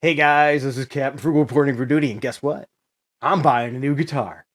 Hey guys, this is Captain Frugal reporting for duty, and guess what? I'm buying a new guitar.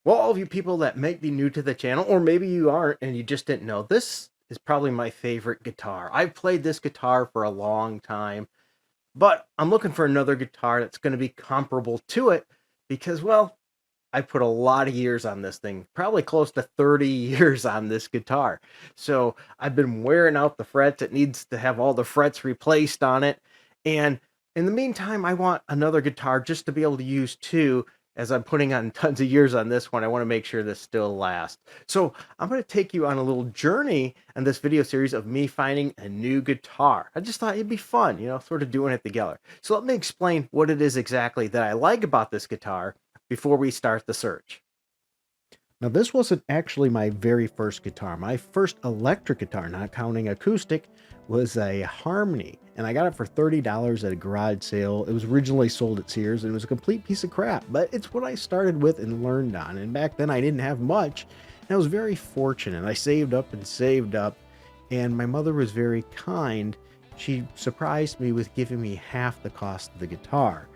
Well, all of you people that might be new to the channel, or maybe you aren't and you just didn't know, this is probably my favorite guitar. I've played this guitar for a long time, but I'm looking for another guitar that's going to be comparable to it because, well, I put a lot of years on this thing, probably close to 30 years on this guitar. So I've been wearing out the frets. It needs to have all the frets replaced on it. And in the meantime, I want another guitar just to be able to use too. As I'm putting on tons of years on this one, I want to make sure this still lasts. So I'm going to take you on a little journey in this video series of me finding a new guitar. I just thought it'd be fun, sort of doing it together. So let me explain what it is exactly that I like about this guitar before we start the search. Now, this wasn't actually my very first guitar. My first electric guitar, not counting acoustic, was a Harmony, and I got it for $30 at a garage sale. It was originally sold at Sears, and it was a complete piece of crap, but it's what I started with and learned on. And back then, I didn't have much, and I was very fortunate. I saved up and saved up, and my mother was very kind. She surprised me with giving me half the cost of the guitar.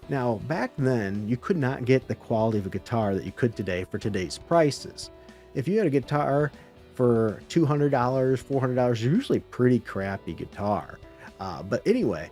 Now, back then, you could not get the quality of a guitar that you could today for today's prices. If you had a guitar for $200, $400, usually a pretty crappy guitar. But anyway,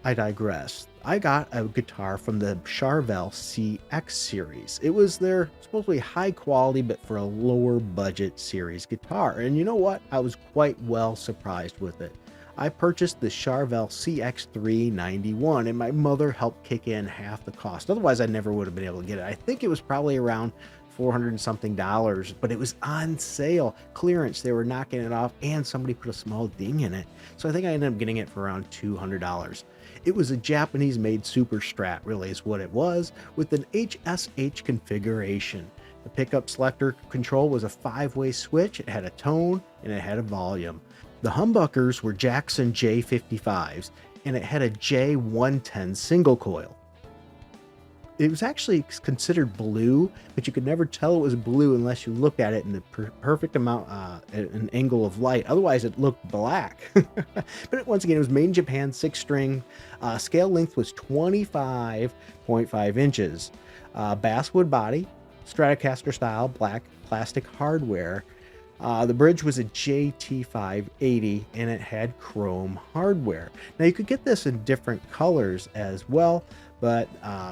I digress. I got a guitar from the Charvel CX series. It was their supposedly high quality, but for a lower budget series guitar. And you know what? I was quite well surprised with it. I purchased the Charvel CX391, and my mother helped kick in half the cost. Otherwise, I never would have been able to get it. I think it was probably around $400 and something, but it was on sale, clearance. They were knocking it off, and somebody put a small ding in it. So I think I ended up getting it for around $200. It was a Japanese-made Super Strat, really is what it was, with an HSH configuration. The pickup selector control was a 5-way switch. It had a tone, and it had a volume. The humbuckers were Jackson J55s, and it had a J110 single coil. It was actually considered blue, but you could never tell it was blue unless you looked at it in the perfect amount, an angle of light. Otherwise, it looked black. But once again, it was made in Japan, 6-string. Scale length was 25.5 inches. Basswood body, Stratocaster style, black plastic hardware. The bridge was a JT580, and it had chrome hardware. Now, you could get this in different colors as well, but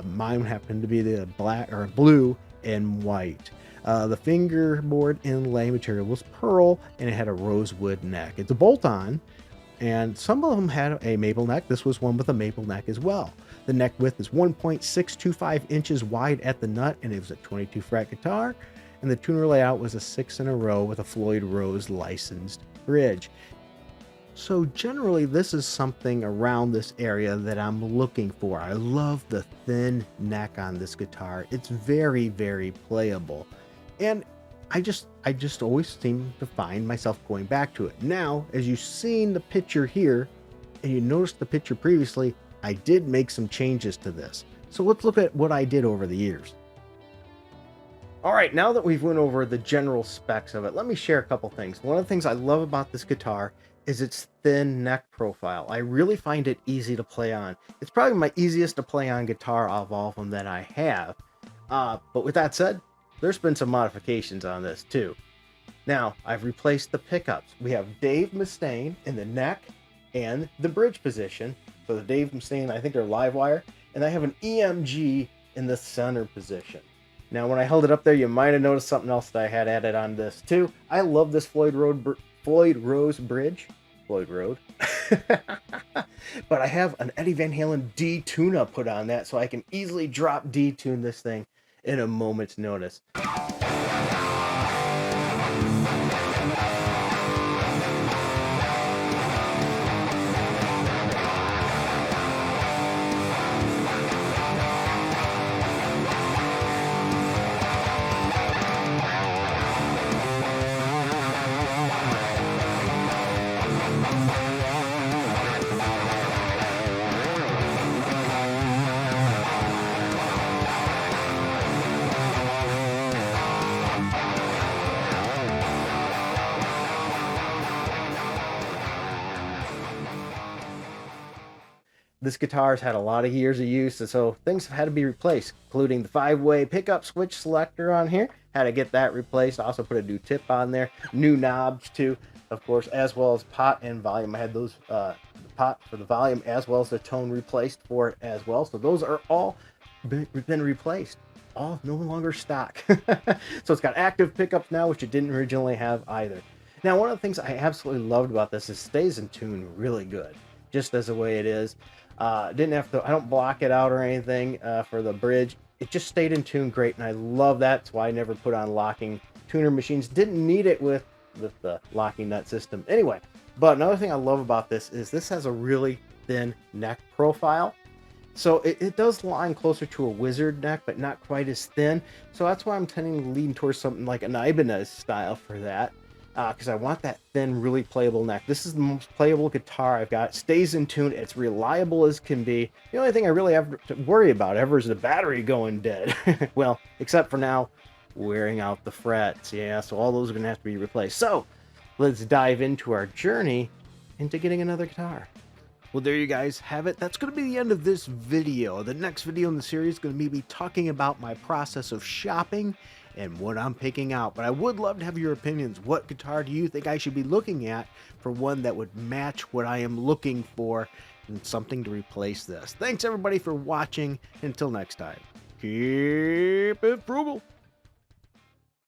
mine happened to be the black or blue and white. The fingerboard inlay material was pearl, and it had a rosewood neck. It's a bolt-on, and some of them had a maple neck. This was one with a maple neck as well. The neck width is 1.625 inches wide at the nut, and it was a 22 fret guitar. And the tuner layout was a 6 in a row with a Floyd Rose licensed bridge. So generally, this is something around this area that I'm looking for. I love the thin neck on this guitar. It's very, very playable. And I just always seem to find myself going back to it. Now, as you've seen the picture here, and you noticed the picture previously, I did make some changes to this. So let's look at what I did over the years. All right, now that we've went over the general specs of it, let me share a couple things. One of the things I love about this guitar is its thin neck profile. I really find it easy to play on. It's probably my easiest to play on guitar of all of them that I have. But with that said, there's been some modifications on this too. Now, I've replaced the pickups. We have Dave Mustaine in the neck and the bridge position. So the Dave Mustaine, I think they're live wire, and I have an EMG in the center position. Now, when I held it up there, you might have noticed something else that I had added on this too. I love this Floyd Rose bridge. Floyd Road. But I have an Eddie Van Halen D-tune-up put on that, so I can easily drop D-tune this thing in a moment's notice. This guitar's had a lot of years of use, and so things have had to be replaced, including the 5-way pickup switch selector on here. Had to get that replaced. I also put a new tip on there, new knobs too, of course, as well as pot and volume. I had those the pot for the volume as well as the tone replaced for it as well. So those are all been replaced. All no longer stock. So it's got active pickups now, which it didn't originally have either. Now, one of the things I absolutely loved about this is it stays in tune really good, just as the way it is. Didn't have to, I don't block it out or anything for the bridge. It just stayed in tune great, and I love that. That's why I never put on locking tuner machines. Didn't need it with the locking nut system anyway. But another thing I love about this is this has a really thin neck profile. So it does line closer to a wizard neck, but not quite as thin. So that's why I'm tending to lean towards something like an Ibanez style for that. Because I want that thin, really playable neck. This is the most playable guitar I've got. It stays in tune. It's reliable as can be. The only thing I really have to worry about ever is the battery going dead. Well, except for now, wearing out the frets. Yeah, so all those are going to have to be replaced. So let's dive into our journey into getting another guitar. Well, there you guys have it. That's going to be the end of this video. The next video in the series is going to be talking about my process of shopping and what I'm picking out. But I would love to have your opinions. What guitar do you think I should be looking at for one that would match what I am looking for and something to replace this? Thanks everybody for watching. Until next time, keep it frugal.